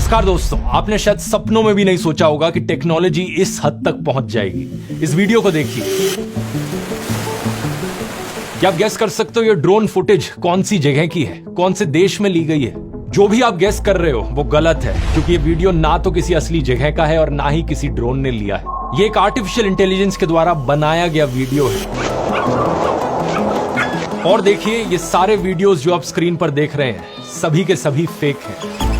नमस्कार दोस्तों, आपने शायद सपनों में भी नहीं सोचा होगा कि टेक्नोलॉजी इस हद तक पहुंच जाएगी। इस वीडियो को देखिए। क्या आप गैस कर सकते हो ये ड्रोन फुटेज कौन सी जगह की है, कौन से देश में ली गई है? जो भी आप गैस कर रहे हो वो गलत है, क्योंकि ये वीडियो ना तो किसी असली जगह का है और ना ही किसी ड्रोन ने लिया है। ये एक आर्टिफिशियल इंटेलिजेंस के द्वारा बनाया गया वीडियो है। और देखिए, ये सारे वीडियोस जो आप स्क्रीन पर देख रहे हैं सभी के सभी फेक हैं।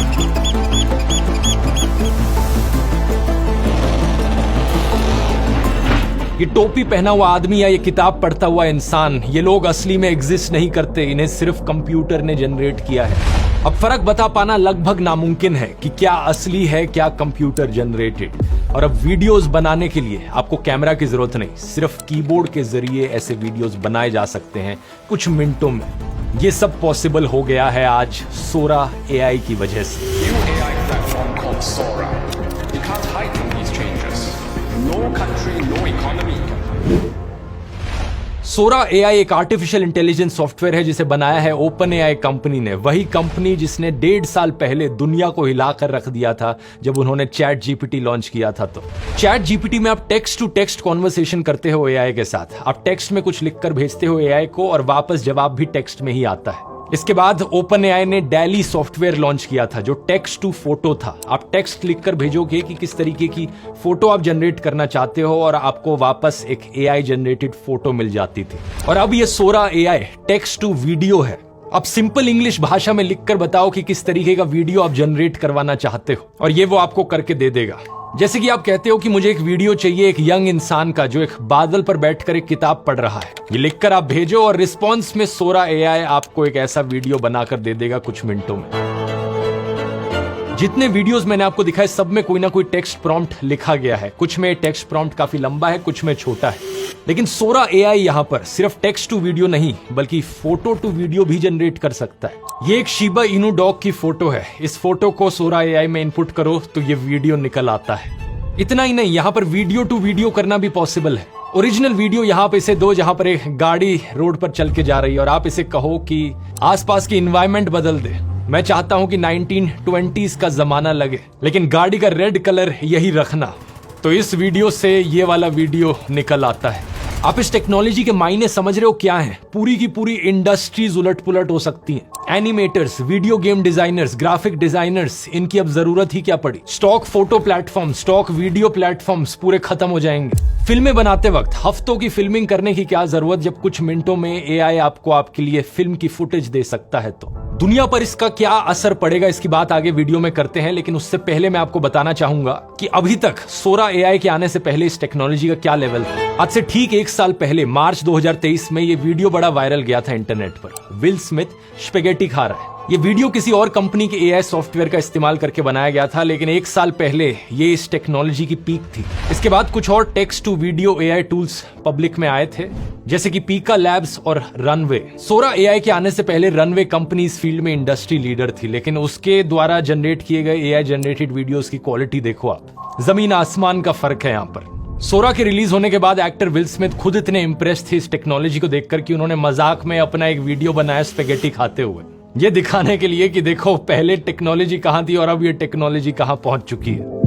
ये टोपी पहना हुआ आदमी या ये किताब पढ़ता हुआ इंसान, ये लोग असली में एग्जिस्ट नहीं करते, इन्हें सिर्फ कंप्यूटर ने जनरेट किया है। अब फर्क बता पाना लगभग नामुमकिन है कि क्या असली है, क्या कंप्यूटर जनरेटेड। और अब वीडियोस बनाने के लिए आपको कैमरा की जरूरत नहीं, सिर्फ कीबोर्ड के जरिए ऐसे वीडियोस बनाए जा सकते हैं कुछ मिनटों में। ये सब पॉसिबल हो गया है आज सोरा एआई की वजह से। सोरा एआई एक आर्टिफिशियल इंटेलिजेंस सॉफ्टवेयर है जिसे बनाया है ओपन एआई कंपनी ने, वही कंपनी जिसने 1.5 साल पहले दुनिया को हिलाकर रख दिया था जब उन्होंने चैट जीपीटी लॉन्च किया था। तो चैट जीपीटी में आप टेक्स्ट टू टेक्स्ट कॉन्वर्सेशन करते हो एआई के साथ। आप टेक्स्ट में कुछ लिखकर भेजते हो एआई को और वापस जवाब भी टेक्स्ट में ही आता है। इसके बाद ओपन एआई ने डैली सॉफ्टवेयर लॉन्च किया था जो टेक्स्ट टू फोटो था। आप टेक्स्ट लिखकर भेजोगे कि किस तरीके की फोटो आप जनरेट करना चाहते हो और आपको वापस एक एआई जनरेटेड फोटो मिल जाती थी। और अब ये सोरा एआई टेक्स्ट टू वीडियो है। अब सिंपल इंग्लिश भाषा में लिखकर बताओ कि किस तरीके का वीडियो आप जनरेट करवाना चाहते हो और ये वो आपको करके दे देगा। जैसे कि आप कहते हो कि मुझे एक वीडियो चाहिए एक यंग इंसान का जो एक बादल पर बैठकर एक किताब पढ़ रहा है। ये लिखकर आप भेजो और रिस्पॉन्स में सोरा एआई आपको एक ऐसा वीडियो बनाकर दे देगा कुछ मिनटों में। जितने वीडियोस मैंने आपको दिखाए सब में कोई ना कोई टेक्स्ट प्रॉम्प्ट लिखा गया है। कुछ में टेक्स्ट प्रॉम्प्ट काफी लंबा है, कुछ में छोटा है। लेकिन सोरा एआई यहां पर सिर्फ टेक्स्ट टू वीडियो नहीं बल्कि फोटो टू वीडियो भी जनरेट कर सकता है। ये एक शिबा इनू डॉग की फोटो है। इस फोटो को सोरा एआई में इनपुट करो तो ये वीडियो निकल आता है। इतना ही नहीं, यहाँ पर वीडियो टू वीडियो करना भी पॉसिबल है। ओरिजिनल वीडियो यहाँ पे इसे दो जहाँ पर एक गाड़ी रोड पर चल के जा रही है और आप इसे कहो कि आसपास की एनवायरनमेंट बदल दे। मैं चाहता हूं कि 1920s का जमाना लगे लेकिन गाड़ी का रेड कलर यही रखना, तो इस वीडियो से ये वाला वीडियो निकल आता है। आप इस टेक्नोलॉजी के मायने समझ रहे हो क्या है? पूरी की पूरी इंडस्ट्रीज उलट पुलट हो सकती हैं। Animators, video game designers, graphic designers, इनकी अब जरूरत ही क्या पड़ी। Stock photo platform, stock video platforms पूरे खत्म हो जाएंगे। फिल्में बनाते वक्त हफ्तों की फिल्मिंग करने की क्या जरूरत जब कुछ मिनटों में एआई आपको आपके लिए फिल्म की फुटेज दे सकता है। तो दुनिया पर इसका क्या असर पड़ेगा इसकी बात आगे वीडियो में करते हैं, लेकिन उससे पहले मैं आपको बताना चाहूंगा कि अभी तक सोरा एआई के आने से पहले इस टेक्नोलॉजी का क्या लेवल था। आज से ठीक 1 साल पहले मार्च 2023 में ये वीडियो बड़ा वायरल गया था इंटरनेट पर। विल स्मिथ स्पेगेटी खा रहा है। ये वीडियो किसी और कंपनी के एआई सॉफ्टवेयर का इस्तेमाल करके बनाया गया था, लेकिन 1 साल पहले ये इस टेक्नोलॉजी की पीक थी। इसके बाद कुछ और text to video AI tools public में आए थे, जैसे कि पीका लैब्स और रनवे। सोरा एआई के आने से पहले रनवे कंपनी इस फील्ड में इंडस्ट्री लीडर थी, लेकिन उसके द्वारा जनरेट किए गए एआई जनरेटेड वीडियोस की क्वालिटी देखो आप, जमीन आसमान का फर्क है यहाँ पर। सोरा के रिलीज होने के बाद एक्टर विल स्मिथ खुद इतने इंप्रेस थे इस टेक्नोलॉजी को देखकर कि उन्होंने मजाक में अपना एक वीडियो बनाया स्पेगेटी खाते हुए, ये दिखाने के लिए कि देखो पहले टेक्नोलॉजी कहां थी और अब ये टेक्नोलॉजी कहां पहुंच चुकी है।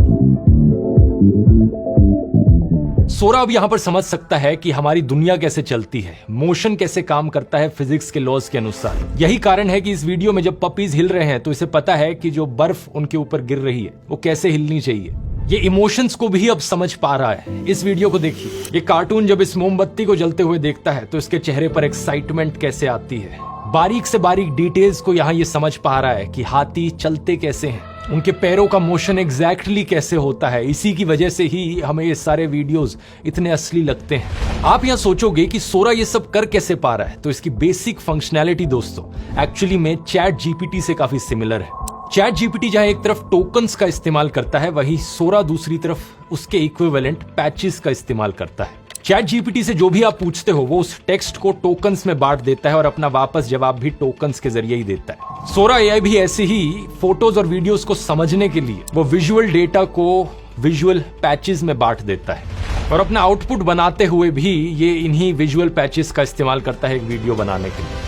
सोरा अब यहां पर समझ सकता है कि हमारी दुनिया कैसे चलती है, मोशन कैसे काम करता है फिजिक्स के लॉज के अनुसार। यही कारण है कि इस वीडियो में जब पपीज हिल रहे हैं तो इसे पता है कि जो बर्फ उनके ऊपर गिर रही है वो कैसे हिलनी चाहिए। ये इमोशंस को भी अब समझ पा रहा है। इस वीडियो को देखिए, ये कार्टून जब इस मोमबत्ती को जलते हुए देखता है तो इसके चेहरे पर एक्साइटमेंट कैसे आती है। बारीक से बारीक डिटेल्स को यहाँ ये समझ पा रहा है कि हाथी चलते कैसे हैं, उनके पैरों का मोशन एग्जैक्टली कैसे होता है। इसी की वजह से ही हमें ये सारे वीडियोस इतने असली लगते हैं। आप यहाँ सोचोगे कि सोरा ये सब कर कैसे पा रहा है, तो इसकी बेसिक फंक्शनैलिटी दोस्तों एक्चुअली में चैट जीपीटी से काफी सिमिलर है। चैट जीपीटी जहां एक तरफ टोकन्स का इस्तेमाल करता है, वहीं सोरा दूसरी तरफ उसके इक्विवेलेंट पैचेस का इस्तेमाल करता है। चैट जीपीटी से जो भी आप पूछते हो वो उस टेक्स्ट को टोकन्स में बांट देता है और अपना वापस जवाब भी टोकन्स के जरिए ही देता है। सोरा एआई भी ऐसे ही फोटोज और वीडियोस को समझने के लिए वो विजुअल डेटा को विजुअल पैचेस में बांट देता है और अपना आउटपुट बनाते हुए भी ये इन्हीं विजुअल पैचेस का इस्तेमाल करता है एक वीडियो बनाने के लिए।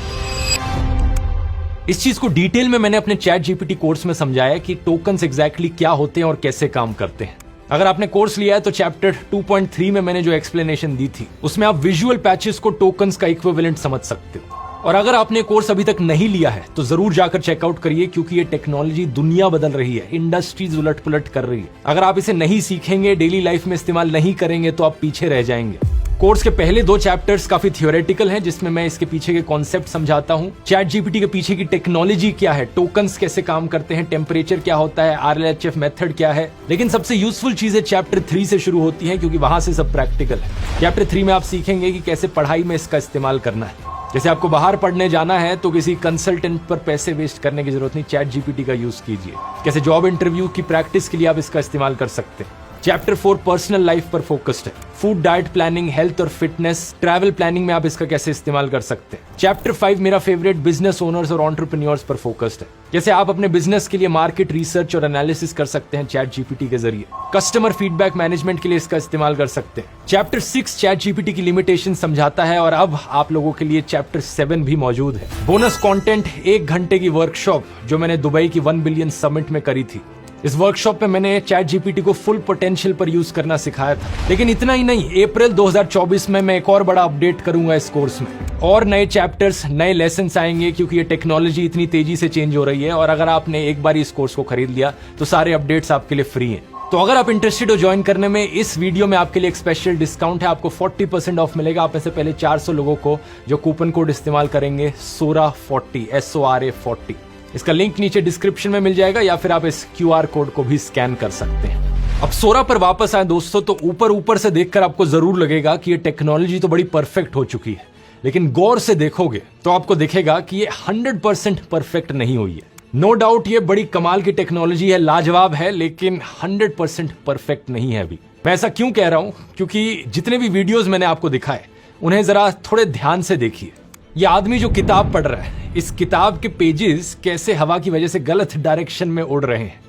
इस चीज को डिटेल में मैंने अपने चैट जीपीटी कोर्स में समझाया कि टोकन्स एग्जैक्टली क्या होते हैं और कैसे काम करते हैं। अगर आपने कोर्स लिया है तो चैप्टर 2.3 में मैंने जो एक्सप्लेनेशन दी थी उसमें आप विजुअल पैचेस को टोकन्स का इक्विवेलेंट समझ सकते हो। और अगर आपने कोर्स अभी तक नहीं लिया है तो जरूर जाकर चेकआउट करिए, क्योंकि ये टेक्नोलॉजी दुनिया बदल रही है, इंडस्ट्रीज उलट पुलट कर रही है। अगर आप इसे नहीं सीखेंगे, डेली लाइफ में इस्तेमाल नहीं करेंगे तो आप पीछे रह जाएंगे। कोर्स के पहले 2 चैप्टर्स काफी थियोरेटिकल हैं, जिसमें मैं इसके पीछे के कॉन्सेप्ट समझाता हूं, चैट जीपीटी के पीछे की टेक्नोलॉजी क्या है, टोकन्स कैसे काम करते हैं, टेम्परेचर क्या होता है, RLHF मेथड क्या है। लेकिन सबसे यूजफुल चीजें चैप्टर 3 से शुरू होती हैं, क्योंकि वहां से सब प्रैक्टिकल है। चैप्टर 3 में आप सीखेंगे कि कैसे पढ़ाई में इसका इस्तेमाल करना है। जैसे आपको बाहर पढ़ने जाना है तो किसी कंसल्टेंट पर पैसे वेस्ट करने की जरूरत नहीं, चैट जीपीटी का यूज कीजिए। कैसे जॉब इंटरव्यू की प्रैक्टिस के लिए आप इसका इस्तेमाल कर सकते हैं। चैप्टर 4 पर्सनल लाइफ पर फोकस्ड है, फूड डाइट प्लानिंग, हेल्थ और फिटनेस, ट्रैवल प्लानिंग में आप इसका कैसे इस्तेमाल कर सकते हैं। चैप्टर 5 मेरा फेवरेट, बिजनेस ओनर्स और एंटरप्रेन्योर्स पर फोकस्ड है। जैसे आप अपने बिजनेस के लिए मार्केट रिसर्च और एनालिसिस कर सकते हैं चैट जीपीटी के जरिए। कस्टमर फीडबैक मैनेजमेंट के लिए इसका इस्तेमाल कर सकते हैं। चैप्टर 6 चैट जीपीटी की लिमिटेशन समझाता है और अब आप लोगों के लिए चैप्टर 7 भी मौजूद है। बोनस कंटेंट, 1 घंटे की वर्कशॉप जो मैंने दुबई की 1 बिलियन समिट में करी थी। इस वर्कशॉप में मैंने चैट जीपीटी को फुल पोटेंशियल पर यूज करना सिखाया था। लेकिन इतना ही नहीं, अप्रैल 2024 में मैं एक और बड़ा अपडेट करूंगा इस कोर्स में, और नए चैप्टर्स, नए लेसन्स आएंगे, क्योंकि ये टेक्नोलॉजी इतनी तेजी से चेंज हो रही है। और अगर आपने एक बार इस कोर्स को खरीद लिया तो सारे अपडेट्स आपके लिए फ्री हैं। तो अगर आप इंटरेस्टेड हो ज्वाइन करने में, इस वीडियो में आपके लिए एक स्पेशल डिस्काउंट है, आपको 40% ऑफ मिलेगा। आप में से पहले 400 लोगों को जो कूपन कोड इस्तेमाल करेंगे SORA40 SORA40, इसका लिंक नीचे डिस्क्रिप्शन में मिल जाएगा, या फिर आप इस QR कोड को भी स्कैन कर सकते हैं। अब सोरा पर वापस आए दोस्तों, तो ऊपर से देखकर आपको जरूर लगेगा कि ये टेक्नोलॉजी तो बड़ी परफेक्ट हो चुकी है, लेकिन गौर से देखोगे तो आपको दिखेगा कि ये 100% परफेक्ट नहीं हुई है। नो डाउट ये बड़ी कमाल की टेक्नोलॉजी है, लाजवाब है, लेकिन 100% परफेक्ट नहीं है अभी। मैं ऐसा क्यों कह रहा हूं? क्योंकि जितने भी वीडियोस मैंने आपको दिखाए उन्हें जरा थोड़े ध्यान से देखिए। ये आदमी जो किताब पढ़ रहा है, इस किताब के पेजेस कैसे हवा की वजह से गलत डायरेक्शन में उड़ रहे हैं।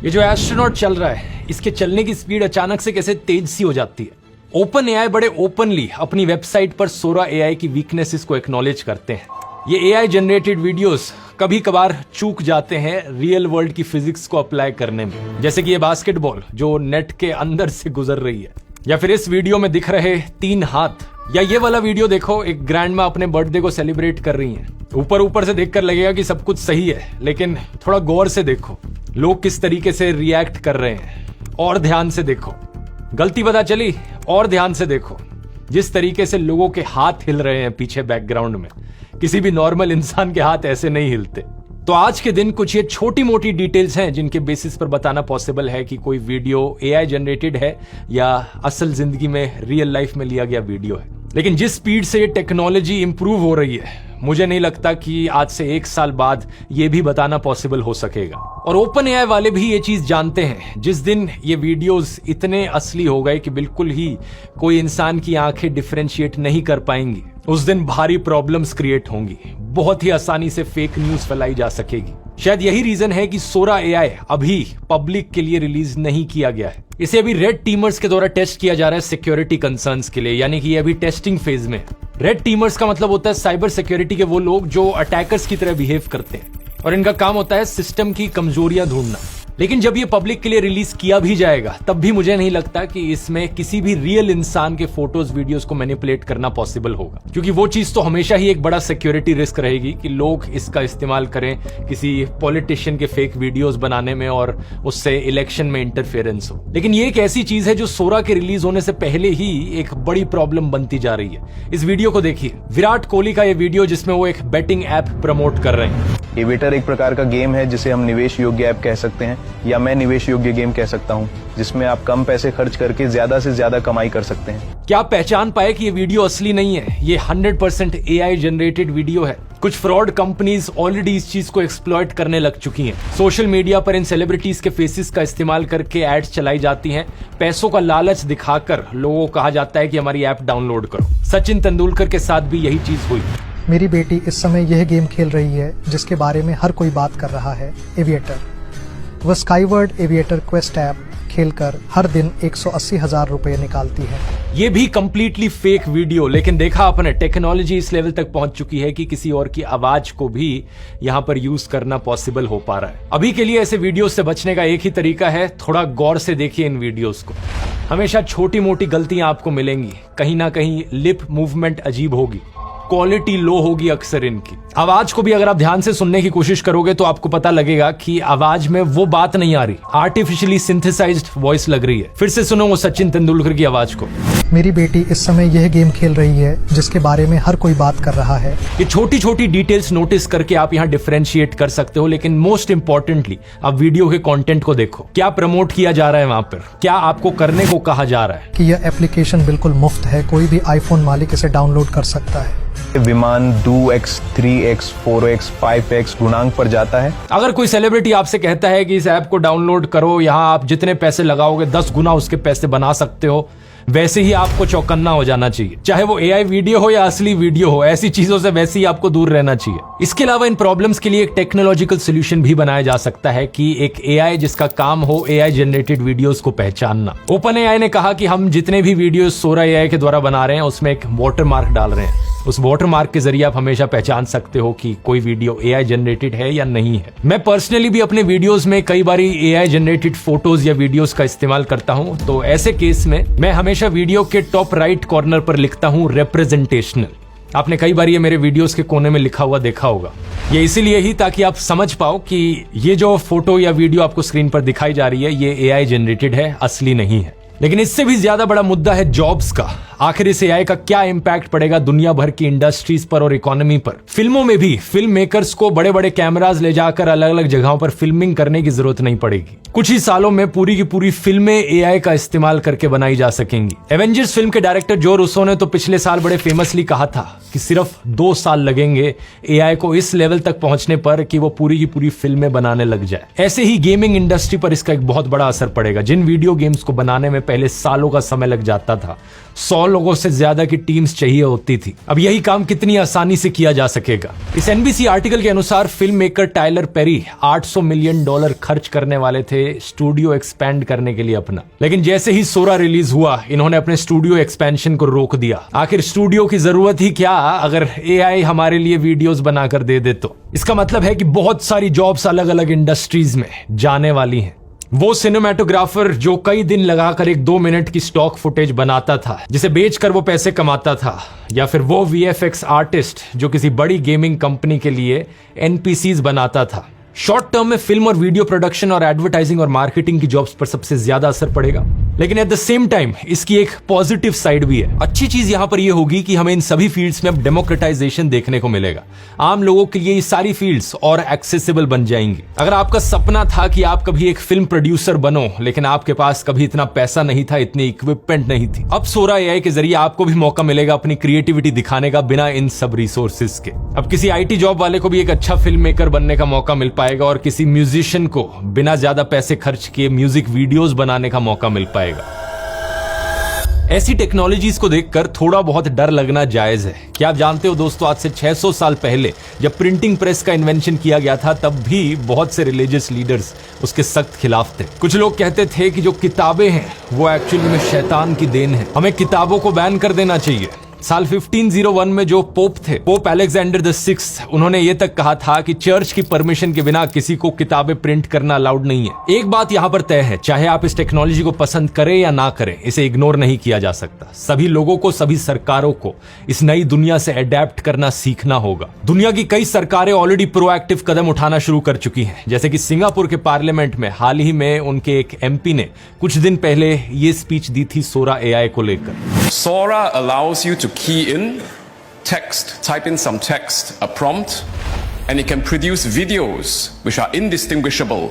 ये जो एस्ट्रोनॉट चल रहा है, इसके चलने की स्पीड अचानक से कैसे तेज सी हो जाती है। ओपन एआई बड़े ओपनली अपनी वेबसाइट पर सोरा एआई की वीकनेसेस को एक्नॉलेज करते हैं। ये एआई जनरेटेड वीडियोस कभी कभार चूक जाते हैं रियल वर्ल्ड की फिजिक्स को अप्लाई करने में, जैसे कि ये बास्केटबॉल जो नेट के अंदर से गुजर रही है, या फिर इस वीडियो में दिख रहे 3 हाथ, या ये वाला वीडियो देखो, एक ग्रैंडमा अपने बर्थडे को सेलिब्रेट कर रही हैं। ऊपर से देखकर लगेगा कि सब कुछ सही है, लेकिन थोड़ा गौर से देखो लोग किस तरीके से रिएक्ट कर रहे हैं, और ध्यान से देखो। गलती पता चली? और ध्यान से देखो जिस तरीके से लोगों के हाथ हिल रहे हैं पीछे बैकग्राउंड में, किसी भी नॉर्मल इंसान के हाथ ऐसे नहीं हिलते। तो आज के दिन कुछ ये छोटी मोटी डिटेल्स हैं जिनके बेसिस पर बताना पॉसिबल है कि कोई वीडियो एआई जनरेटेड है या असल जिंदगी में रियल लाइफ में लिया गया वीडियो है। लेकिन जिस स्पीड से ये टेक्नोलॉजी इंप्रूव हो रही है, मुझे नहीं लगता कि आज से 1 साल बाद ये भी बताना पॉसिबल हो सकेगा। और ओपन एआई वाले भी ये चीज जानते हैं, जिस दिन ये वीडियोस इतने असली हो गए कि बिल्कुल ही कोई इंसान की आंखें डिफरेंशिएट नहीं कर पाएंगी, उस दिन भारी प्रॉब्लम्स क्रिएट होंगी। बहुत ही आसानी से फेक न्यूज फैलाई जा सकेगी। शायद यही रीजन है कि सोरा एआई अभी पब्लिक के लिए रिलीज नहीं किया गया है। इसे अभी रेड टीमर्स के द्वारा टेस्ट किया जा रहा है सिक्योरिटी कंसर्न्स के लिए, यानी कि ये अभी टेस्टिंग फेज में। रेड टीमर्स का मतलब होता है साइबर सिक्योरिटी के वो लोग जो अटैकर्स की तरह बिहेव करते हैं, और इनका काम होता है सिस्टम की कमजोरियां ढूंढना। लेकिन जब ये पब्लिक के लिए रिलीज किया भी जाएगा, तब भी मुझे नहीं लगता कि इसमें किसी भी रियल इंसान के फोटोज वीडियोस को मैनिपुलेट करना पॉसिबल होगा, क्योंकि वो चीज तो हमेशा ही एक बड़ा सिक्योरिटी रिस्क रहेगी कि लोग इसका इस्तेमाल करें किसी पॉलिटिशियन के फेक वीडियोस बनाने में और उससे इलेक्शन में इंटरफेरेंस हो। लेकिन ये एक ऐसी चीज है जो सोरा के रिलीज होने से पहले ही एक बड़ी प्रॉब्लम बनती जा रही है। इस वीडियो को देखिए, विराट कोहली का ये वीडियो जिसमें वो एक बेटिंग ऐप प्रमोट कर रहे हैं। एविएटर एक प्रकार का गेम है जिसे हम निवेश योग्य ऐप कह सकते हैं, या मैं निवेश योग्य गेम कह सकता हूं, जिसमें आप कम पैसे खर्च करके ज्यादा से ज्यादा कमाई कर सकते हैं। क्या आप पहचान पाए कि ये वीडियो असली नहीं है? ये 100% एआई जनरेटेड वीडियो है। कुछ फ्रॉड कंपनीज ऑलरेडी इस चीज को एक्सप्लॉइट करने लग चुकी हैं। सोशल मीडिया पर इन सेलिब्रिटीज के फेसेस का इस्तेमाल करके एड्स चलाई जाती हैं। पैसों का लालच दिखाकर लोगों को कहा जाता है कि हमारी ऐप डाउनलोड करो। सचिन तेंदुलकर के साथ भी यही चीज हुई। मेरी बेटी इस समय यह गेम खेल रही है जिसके बारे में हर कोई बात कर रहा है, एविएटर। वह स्काईवर्ड एविएटर क्वेस्ट ऐप खेलकर हर दिन 180,000 रुपए निकालती है। ये भी कंप्लीटली फेक वीडियो, लेकिन देखा आपने टेक्नोलॉजी इस लेवल तक पहुंच चुकी है कि किसी और की आवाज को भी यहां पर यूज करना पॉसिबल हो पा रहा है। अभी के लिए ऐसे वीडियो से बचने का एक ही तरीका है, थोड़ा गौर से देखिए इन वीडियोस को। हमेशा छोटी मोटी गलतियां आपको मिलेंगी, कहीं ना कहीं लिप मूवमेंट अजीब होगी, क्वालिटी लो होगी अक्सर इनकी। आवाज को भी अगर आप ध्यान से सुनने की कोशिश करोगे तो आपको पता लगेगा कि आवाज में वो बात नहीं आ रही, आर्टिफिशियली सिंथेसाइज्ड वॉइस लग रही है। फिर से सुनो वो सचिन तेंदुलकर की आवाज को। मेरी बेटी इस समय यह गेम खेल रही है जिसके बारे में हर कोई बात कर रहा है। ये छोटी छोटी डिटेल्स नोटिस करके आप यहाँ डिफरेंशिएट कर सकते हो, लेकिन मोस्ट इंपॉर्टेंटली आप वीडियो के कंटेंट को देखो। क्या प्रमोट किया जा रहा है वहां पर, क्या आपको करने को कहा जा रहा है। कि यह एप्लीकेशन बिल्कुल मुफ्त है, कोई भी आईफोन मालिक इसे डाउनलोड कर सकता है। विमान 2x, 3x, 4x, 5x गुणांक पर जाता है। अगर कोई सेलिब्रिटी आपसे कहता है कि इस ऐप को डाउनलोड करो, यहाँ आप जितने पैसे लगाओगे 10 गुना उसके पैसे बना सकते हो, वैसे ही आपको चौकन्ना हो जाना चाहिए। चाहे वो एआई वीडियो हो या असली वीडियो हो, ऐसी चीजों से वैसे ही आपको दूर रहना चाहिए। इसके अलावा इन प्रॉब्लम्स के लिए एक टेक्नोलॉजिकल सोल्यूशन भी बनाया जा सकता है कि एक एआई जिसका काम हो एआई जनरेटेड वीडियोस को पहचानना। ओपन एआई ने कहा कि हम जितने भी वीडियोस सोरा एआई के द्वारा बना रहे हैं उसमें एक वाटरमार्क डाल रहे हैं। उस वाटरमार्क के जरिए आप हमेशा पहचान सकते हो कि कोई वीडियो एआई जनरेटेड है या नहीं है। मैं पर्सनली भी अपने वीडियोस में कई बारी एआई जनरेटेड फोटोज या वीडियोस का इस्तेमाल करता हूं, तो ऐसे केस में मैं हमेशा वीडियो के टॉप राइट कॉर्नर पर लिखता हूं रिप्रेजेंटेशनल। आपने कई बार ये मेरे वीडियोस के कोने में लिखा हुआ देखा होगा। ये इसीलिए ही ताकि आप समझ पाओ कि ये जो फोटो या वीडियो आपको स्क्रीन पर दिखाई जा रही है ये एआई जनरेटेड है, असली नहीं है। लेकिन इससे भी ज्यादा बड़ा मुद्दा है जॉब्स का। आखिर इस एआई का क्या इंपैक्ट पड़ेगा दुनिया भर की इंडस्ट्रीज पर और इकोनॉमी पर। फिल्मों में भी फिल्म मेकर्स को बड़े बड़े कैमरास ले जाकर अलग अलग जगहों पर फिल्मिंग करने की जरूरत नहीं पड़ेगी। कुछ ही सालों में पूरी की पूरी फिल्में एआई का इस्तेमाल करके बनाई जा सकेंगी। एवेंजर्स फिल्म के डायरेक्टर जो रूसो ने तो पिछले साल बड़े फेमसली कहा था कि सिर्फ 2 साल लगेंगे एआई को इस लेवल तक पहुंचने पर कि वो पूरी की पूरी फिल्में बनाने लग जाए। ऐसे ही गेमिंग इंडस्ट्री पर इसका एक बहुत बड़ा असर पड़ेगा। जिन वीडियो गेम्स को बनाने में पहले सालों का समय लग जाता था, 100 लोगों से ज्यादा की टीम्स चाहिए होती थी, अब यही काम कितनी आसानी से किया जा सकेगा। इस एनबीसी आर्टिकल के अनुसार film maker Tyler Perry $800 million खर्च करने वाले थे स्टूडियो एक्सपैंड करने के लिए अपना। लेकिन जैसे ही सोरा रिलीज हुआ, इन्होंने अपने स्टूडियो एक्सपेंशन को रोक दिया। आखिर स्टूडियो की जरूरत ही क्या अगर एआई हमारे लिए वीडियोस बनाकर दे दे तो। इसका मतलब है कि बहुत सारी जॉब्स अलग अलग इंडस्ट्रीज में जाने वाली हैं। वो सिनेमेटोग्राफर जो कई दिन लगाकर एक 2 मिनट की स्टॉक फुटेज बनाता था जिसे बेचकर वो पैसे कमाता था, या फिर वो वीएफएक्स आर्टिस्ट जो किसी बड़ी गेमिंग कंपनी के लिए एनपीसीज बनाता था। शॉर्ट टर्म में फिल्म और वीडियो प्रोडक्शन और एडवर्टाइजिंग और मार्केटिंग की जॉब्स पर सबसे ज्यादा असर पड़ेगा। लेकिन एट द सेम टाइम इसकी एक पॉजिटिव साइड भी है। अच्छी चीज यहां पर यह होगी कि हमें इन सभी फील्ड्स में अब डेमोक्रेटाइजेशन देखने को मिलेगा। आम लोगों के लिए ये सारी फील्ड्स और एक्सेसिबल बन जाएंगी। अगर आपका सपना था कि आप कभी एक फिल्म प्रोड्यूसर बनो, लेकिन आपके पास कभी इतना पैसा नहीं था, इतनी इक्विपमेंट नहीं थी, अब सोरा एआई के जरिए आपको भी मौका मिलेगा अपनी क्रिएटिविटी दिखाने का बिना इन सब रिसोर्सेज के। अब किसी आईटी जॉब वाले को भी एक अच्छा फिल्म मेकर बनने का मौका मिल पाएगा और किसी म्यूजिशियन को बिना ज्यादा पैसे खर्च किए म्यूजिक वीडियोस बनाने का मौका मिल पाएगा। ऐसी टेक्नोलॉजीज को देखकर थोड़ा बहुत डर लगना जायज है। क्या आप जानते हो दोस्तों, आज से 600 साल पहले जब प्रिंटिंग प्रेस का इन्वेंशन किया गया था, तब भी बहुत से रिलीजियस लीडर्स उसके सख्त खिलाफ थे। कुछ लोग कहते थे कि जो किताबें हैं वो एक्चुअली में शैतान की देन है, हमें किताबों को बैन कर देना चाहिए। साल 1501 में जो पोप थे, पोप अलेक्जेंडर द 6th, उन्होंने ये तक कहा था कि चर्च की परमिशन के बिना किसी को किताबें प्रिंट करना अलाउड नहीं है। एक बात यहाँ पर तय है, चाहे आप इस टेक्नोलॉजी को पसंद करें या ना करें, इसे इग्नोर नहीं किया जा सकता। सभी लोगों को, सभी सरकारों को इस नई दुनिया से अडेप्ट करना सीखना होगा। दुनिया की कई सरकारें ऑलरेडी प्रोएक्टिव कदम उठाना शुरू कर चुकी हैं, जैसे कि सिंगापुर के पार्लियामेंट में हाल ही में उनके एक एमपी ने कुछ दिन पहले ये स्पीच दी थी सोरा एआई को लेकर। Sora allows you to key in text, type in some text, a prompt, and it can produce videos which are indistinguishable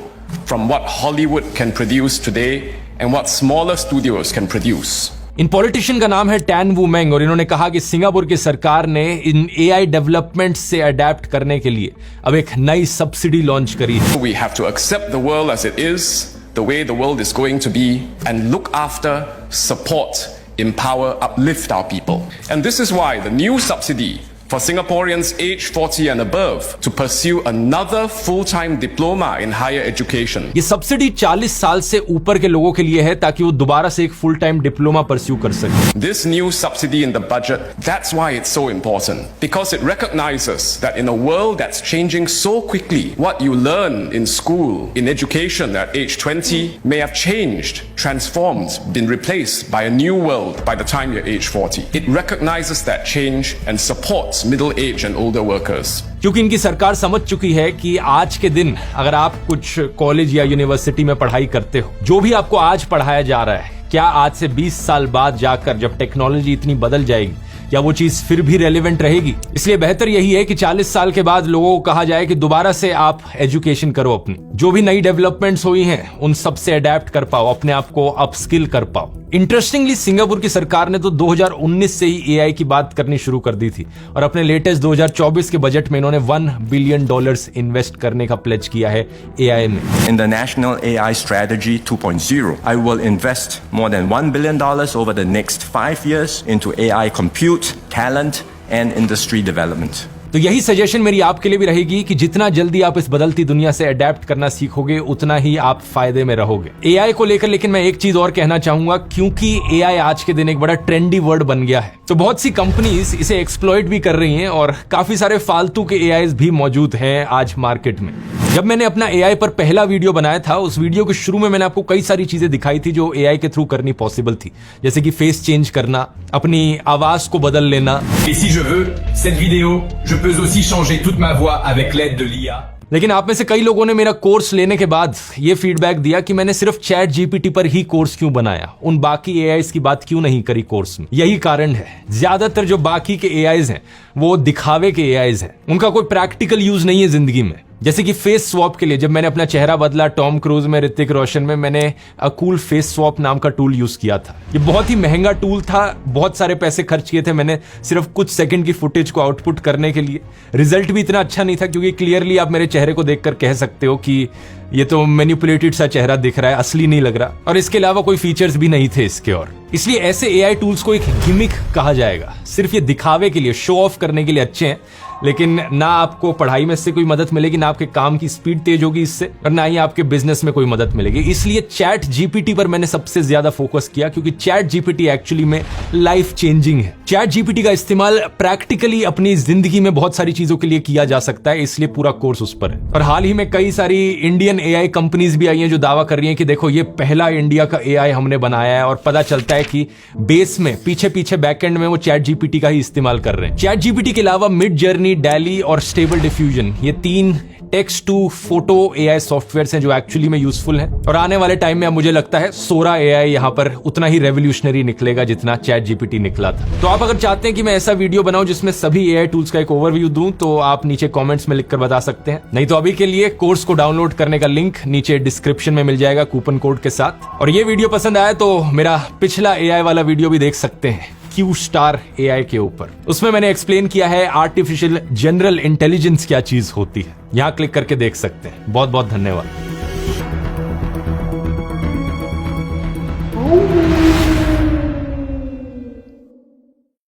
from what Hollywood can produce today and what smaller studios can produce. In politician का नाम है tan वू मेंग और इन्होंने कहा कि Singapore की सरकार ने इन एआई डेवलपमेंट से अडेप्ट करने के लिए अब एक नई सब्सिडी लॉन्च करी है। We have to accept the world as it is, the way the world is going to be, and look after, support, empower, uplift our people. And this is why the new subsidy for Singaporeans aged 40 and above to pursue another full-time diploma in higher education. ये subsidy 40 साल से ऊपर के लोगों के लिए है ताकि वो दोबारा से एक फुल टाइम डिप्लोमा परस्यू कर सके. This new subsidy in the budget, that's why it's so important. Because it recognizes that in a world that's changing so quickly, what you learn in school, in education at age 20 may have changed, transformed, been replaced by a new world by the time you're age 40. It recognizes that change and supports middle age and older workers. क्योंकि इनकी सरकार समझ चुकी है कि आज के दिन अगर आप कुछ कॉलेज या यूनिवर्सिटी में पढ़ाई करते हो, जो भी आपको आज पढ़ाया जा रहा है, क्या आज से 20 साल बाद जाकर जब टेक्नोलॉजी इतनी बदल जाएगी, क्या वो चीज फिर भी रेलेवेंट रहेगी? इसलिए बेहतर यही है कि 40 साल के बाद लोगों को कहा जाए कि दोबारा से आप एजुकेशन करो, अपनी जो भी नई डेवलपमेंट्स हुई हैं उन सब से अडेप्ट कर पाओ, अपने आप को अपस्किल कर पाओ. इंटरेस्टिंगली सिंगापुर की सरकार ने तो 2019 से ही एआई की बात करनी शुरू कर दी थी और अपने लेटेस्ट 2024 के बजट में इन्होंने $1 बिलियन इन्वेस्ट करने का प्लेज किया है एआई में. In the National AI Strategy 2.0, I will invest more than $1 billion over the next 5 years into AI compute, talent and industry development. तो यही सजेशन मेरी आपके लिए भी रहेगी कि जितना जल्दी आप इस बदलती दुनिया से अडेप्ट करना सीखोगे उतना ही आप फायदे में रहोगे. एआई को लेकर लेकिन मैं एक चीज और कहना चाहूंगा, क्योंकि एआई आज के दिन एक बड़ा ट्रेंडी वर्ड बन गया है, तो बहुत सी कंपनीज इसे एक्सप्लॉइट भी कर रही हैं और काफी सारे फालतू के एआईज भी मौजूद हैं आज मार्केट में. जब मैंने अपना एआई पर पहला वीडियो बनाया था, उस वीडियो के शुरू में मैंने आपको कई सारी चीजें दिखाई थी जो एआई के थ्रू करनी पॉसिबल थी, जैसे कि फेस चेंज करना, अपनी आवाज को बदल लेना. Et si je veux, cette vidéo, je peux aussi changer toute ma voix avec l'aide de l'IA. लेकिन आप में से कई लोगों ने मेरा कोर्स लेने के बाद ये फीडबैक दिया कि मैंने सिर्फ चैट जीपीटी पर ही कोर्स क्यों बनाया, उन बाकी एआईज की बात क्यों नहीं करी कोर्स में. यही कारण है, ज्यादातर जो बाकी के एआईज हैं वो दिखावे के एआईज हैं, उनका कोई प्रैक्टिकल यूज नहीं है जिंदगी में. जैसे कि फेस स्वैप के लिए जब मैंने अपना चेहरा बदला टॉम क्रूज में, ऋतिक रोशन में, मैंने कूल फेस स्वैप नाम का टूल यूज किया था. ये बहुत ही महंगा टूल था, बहुत सारे पैसे खर्च किए थे मैंने सिर्फ कुछ सेकंड की फुटेज को आउटपुट करने के लिए. रिजल्ट भी इतना अच्छा नहीं था क्योंकि क्लियरली आप मेरे चेहरे को देखकर कह सकते हो कि ये तो मैनिपुलेटेड सा चेहरा दिख रहा है, असली नहीं लग रहा, और इसके अलावा कोई फीचर्स भी नहीं थे इसके. और इसलिए ऐसे एआई टूल्स को एक गिमिक कहा जाएगा, सिर्फ ये दिखावे के लिए, शो ऑफ करने के लिए अच्छे हैं, लेकिन ना आपको पढ़ाई में इससे कोई मदद मिलेगी, ना आपके काम की स्पीड तेज होगी इससे, और ना ही आपके बिजनेस में कोई मदद मिलेगी. इसलिए चैट जीपीटी पर मैंने सबसे ज्यादा फोकस किया क्योंकि चैट जीपीटी एक्चुअली में लाइफ चेंजिंग है. चैट जीपीटी का इस्तेमाल प्रैक्टिकली अपनी जिंदगी में बहुत सारी चीजों के लिए किया जा सकता है, इसलिए पूरा कोर्स उस पर है. और हाल ही में कई सारी इंडियन एआई कंपनीज भी आई हैं जो दावा कर रही हैं कि देखो ये पहला इंडिया का एआई हमने बनाया है, और पता चलता है कि बेस में पीछे पीछे बैकएंड में वो चैट जीपीटी का ही इस्तेमाल कर रहे हैं. चैट जीपीटी के अलावा मिड जर्नी, डैली और स्टेबल डिफ्यूजन, ये 3 text to photo AI software हैं जो एक्चुअली में यूजफुल हैं. और आने वाले टाइम में अब मुझे लगता है सोरा एआई यहां पर उतना ही रेवोल्यूशनरी निकलेगा जितना चैट जीपीटी निकला था. तो आप अगर चाहते हैं कि मैं ऐसा वीडियो बनाऊं जिसमें सभी एआई टूल्स का एक ओवरव्यू दूं, तो आप नीचे कमेंट्स में लिखकर बता सकते हैं. नहीं तो अभी के लिए कोर्स को डाउनलोड करने का लिंक नीचे डिस्क्रिप्शन में मिल जाएगा कूपन कोड के साथ. और ये वीडियो पसंद आया तो मेरा पिछला एआई वाला वीडियो भी देख सकते हैं Q-Star AI के ऊपर. उसमें मैंने एक्सप्लेन किया है आर्टिफिशियल जनरल इंटेलिजेंस क्या चीज होती है. यहां क्लिक करके देख सकते हैं. बहुत बहुत धन्यवाद.